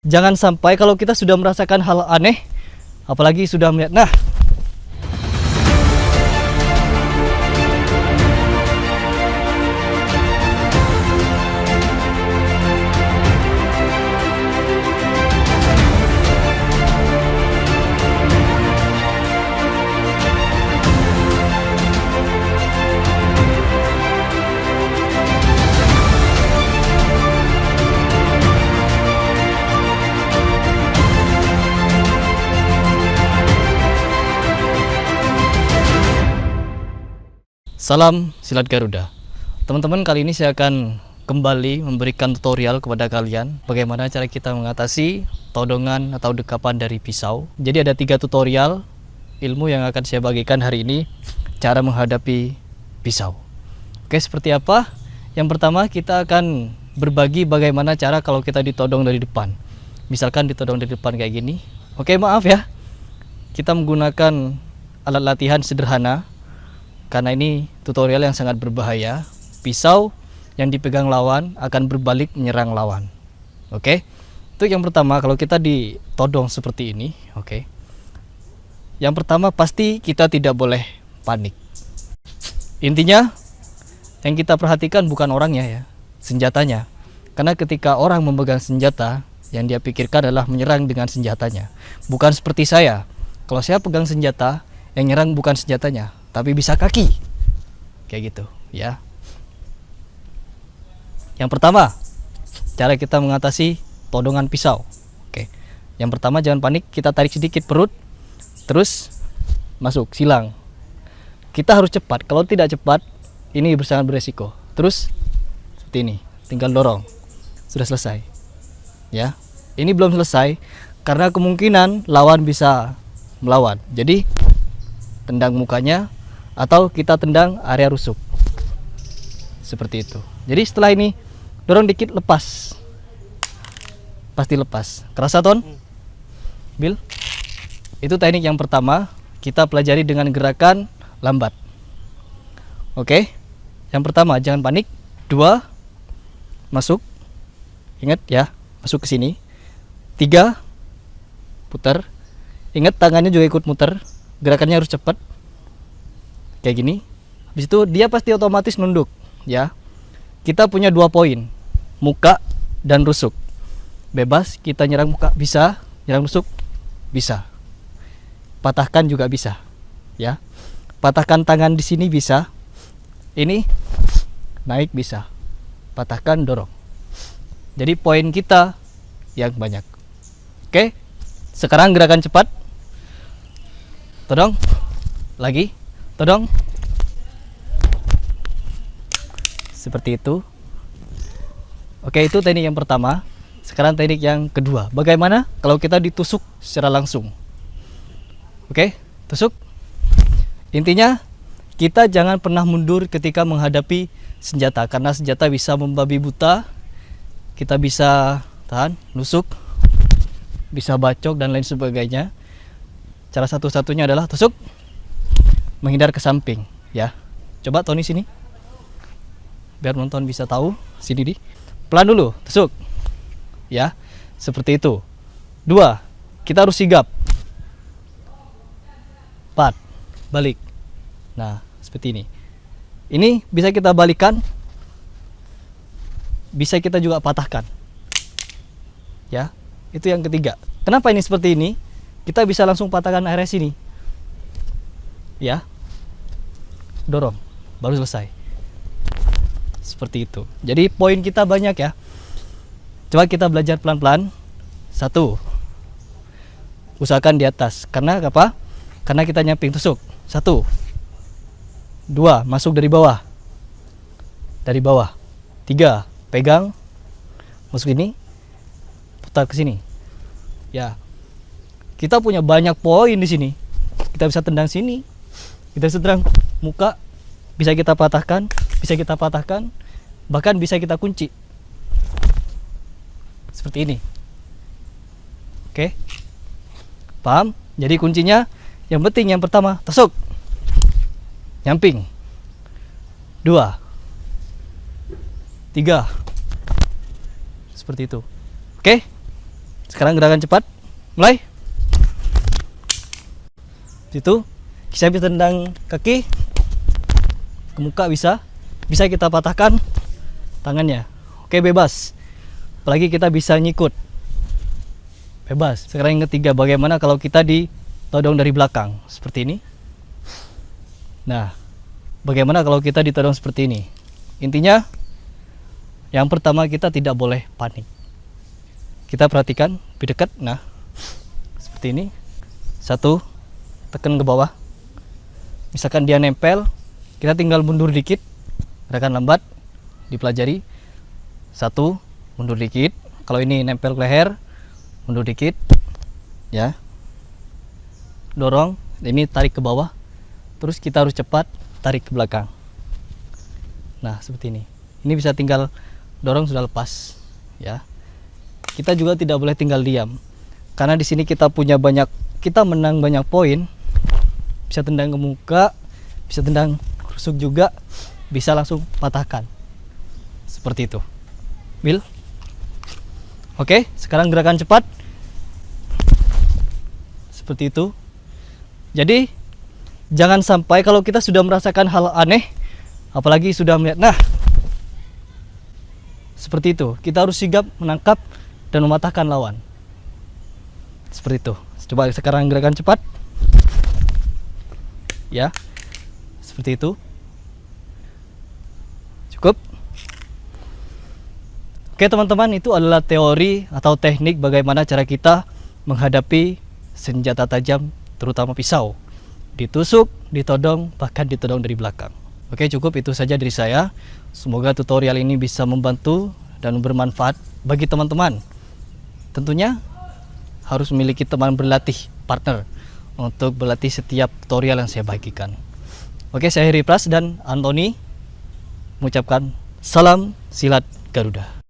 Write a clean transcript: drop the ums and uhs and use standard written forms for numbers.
Jangan sampai kalau kita sudah merasakan hal aneh, apalagi sudah melihat. Nah, salam silat Garuda. Teman-teman, kali ini saya akan kembali memberikan tutorial kepada kalian bagaimana cara kita mengatasi todongan atau dekapan dari pisau. Jadi ada 3 tutorial ilmu yang akan saya bagikan hari ini, cara menghadapi pisau. Oke, seperti apa? Yang pertama, kita akan berbagi bagaimana cara kalau kita ditodong dari depan. Misalkan ditodong dari depan kayak gini. Oke, maaf ya, kita menggunakan alat latihan sederhana karena ini tutorial yang sangat berbahaya. Pisau yang dipegang lawan akan berbalik menyerang lawan. Oke, itu yang pertama kalau kita ditodong seperti ini. Oke, yang pertama pasti kita tidak boleh panik. Intinya yang kita perhatikan bukan orangnya ya, senjatanya. Karena ketika orang memegang senjata, yang dia pikirkan adalah menyerang dengan senjatanya. Bukan seperti saya, kalau saya pegang senjata, yang nyerang bukan senjatanya, tapi bisa kaki, kayak gitu ya. Yang pertama, cara kita mengatasi todongan pisau. Oke, yang pertama jangan panik, kita tarik sedikit perut, terus masuk silang. Kita harus cepat, kalau tidak cepat ini sangat beresiko. Terus seperti ini, tinggal dorong, sudah selesai ya. Ini belum selesai karena kemungkinan lawan bisa melawan, jadi tendang mukanya atau kita tendang area rusuk seperti itu. Jadi setelah ini dorong dikit, lepas, pasti lepas. Kerasa Ton? Bil? Itu teknik yang pertama, kita pelajari dengan gerakan lambat. Oke, yang pertama jangan panik. 2, masuk, ingat ya, masuk ke sini. 3, putar, ingat tangannya juga ikut muter, gerakannya harus cepat kayak gini. Habis itu dia pasti otomatis nunduk ya. Kita punya 2 poin, muka dan rusuk. Bebas kita nyerang muka bisa, nyerang rusuk bisa, patahkan juga bisa ya. Patahkan tangan di sini bisa, ini naik bisa, patahkan, dorong. Jadi poin kita yang banyak. Oke, sekarang gerakan cepat. Todong lagi, todong, seperti itu. Oke, itu teknik yang pertama. Sekarang teknik yang kedua, bagaimana kalau kita ditusuk secara langsung. Oke, tusuk. Intinya kita jangan pernah mundur ketika menghadapi senjata, karena senjata bisa membabi buta. Kita bisa tahan, nusuk, bisa bacok dan lain sebagainya. Cara satu-satunya adalah tusuk, menghindar ke samping ya. Coba Tony sini, biar nonton bisa tahu. Sini di pelan dulu, tusuk ya, seperti itu. 2, kita harus sigap. 4, balik. Nah, seperti ini. Ini bisa kita balikan, bisa kita juga patahkan ya. Itu yang ketiga. Kenapa ini seperti ini? Kita bisa langsung patahkan area sini ya, dorong, baru selesai. Seperti itu. Jadi poin kita banyak ya. Coba kita belajar pelan-pelan. 1, usahakan di atas. Karena apa? Karena kita nyamping, tusuk. 1, 2, masuk dari bawah. Dari bawah. 3, pegang, masuk ini, putar ke sini ya. Kita punya banyak poin di sini. Kita bisa tendang sini, kita bisa tendang muka, bisa kita patahkan, bahkan bisa kita kunci seperti ini. Oke, paham? Jadi kuncinya yang penting yang pertama, tusuk, nyamping. 2, 3, seperti itu. Oke, Sekarang gerakan cepat, mulai. Situ kita bisa tendang kaki ke muka, bisa kita patahkan tangannya. Oke, bebas. Apalagi kita bisa nyikut, bebas. Sekarang yang ketiga, bagaimana kalau kita ditodong dari belakang seperti ini. Nah, bagaimana kalau kita ditodong seperti ini? Intinya yang pertama, kita tidak boleh panik. Kita perhatikan lebih dekat. Nah, seperti ini. Satu, tekan ke bawah. Misalkan dia nempel, kita tinggal mundur dikit. Gerakan lambat dipelajari. Satu, mundur dikit. Kalau ini nempel ke leher, mundur dikit, ya. Dorong, ini tarik ke bawah. Terus kita harus cepat tarik ke belakang. Nah, seperti ini. Ini bisa tinggal dorong, sudah lepas, ya. Kita juga tidak boleh tinggal diam. Karena di sini kita menang banyak poin. Bisa tendang ke muka, bisa tendang rusuk juga, bisa langsung patahkan. Seperti itu. Bil. Oke, sekarang gerakan cepat. Seperti itu. Jadi, jangan sampai kalau kita sudah merasakan hal aneh, apalagi sudah melihat, nah, seperti itu. Kita harus sigap menangkap dan mematahkan lawan. Seperti itu. Coba sekarang gerakan cepat. Ya, seperti itu. Cukup. Oke teman-teman, itu adalah teori atau teknik bagaimana cara kita menghadapi senjata tajam, terutama pisau. Ditusuk, ditodong, bahkan ditodong dari belakang. Oke, cukup itu saja dari saya. Semoga tutorial ini bisa membantu dan bermanfaat bagi teman-teman. Tentunya harus memiliki teman berlatih, partner, untuk berlatih setiap tutorial yang saya bagikan. Oke, saya Heri Pras dan Antoni mengucapkan salam silat Garuda.